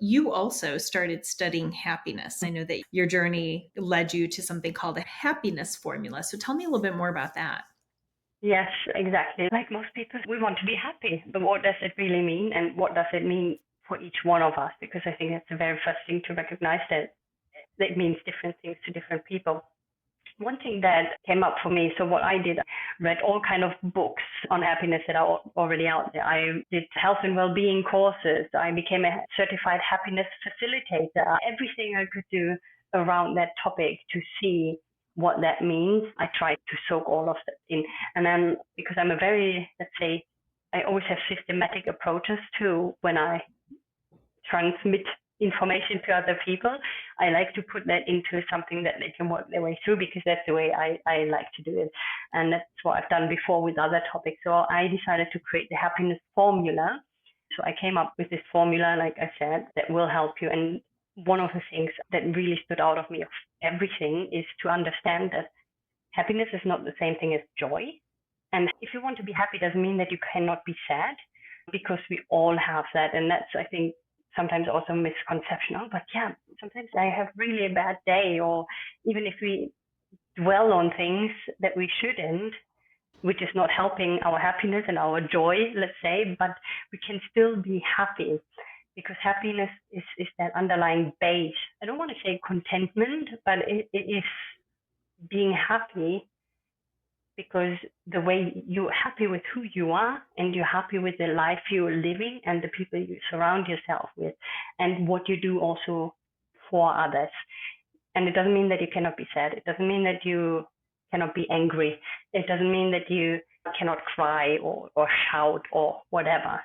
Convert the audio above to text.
you also started studying happiness. I know that your journey led you to something called a happiness formula. So tell me a little bit more about that. Yes, exactly. Like most people, we want to be happy. But what does it really mean? And what does it mean for each one of us? Because I think that's the very first thing to recognize, that it means different things to different people. One thing that came up for me, so what I did, I read all kind of books on happiness that are already out there. I did health and well-being courses. I became a certified happiness facilitator. Everything I could do around that topic to see what that means, I tried to soak all of that in. And then, because I'm a very, let's say, I always have systematic approaches to when I transmit information to other people, I like to put that into something that they can work their way through, because that's the way I like to do it. And that's what I've done before with other topics. So I decided to create the happiness formula. So I came up with this formula, like I said, that will help you. And one of the things that really stood out of me of everything is to understand that happiness is not the same thing as joy. And if you want to be happy, doesn't mean that you cannot be sad, because we all have that. And that's, I think, sometimes also misconception. Oh, but yeah, sometimes I have really a bad day, or even if we dwell on things that we shouldn't, which is not helping our happiness and our joy, let's say, but we can still be happy, because happiness is that underlying base. I don't want to say contentment, but it is being happy, because the way you're happy with who you are, and you're happy with the life you're living and the people you surround yourself with, and what you do also for others. And it doesn't mean that you cannot be sad. It doesn't mean that you cannot be angry. It doesn't mean that you cannot cry or shout or whatever.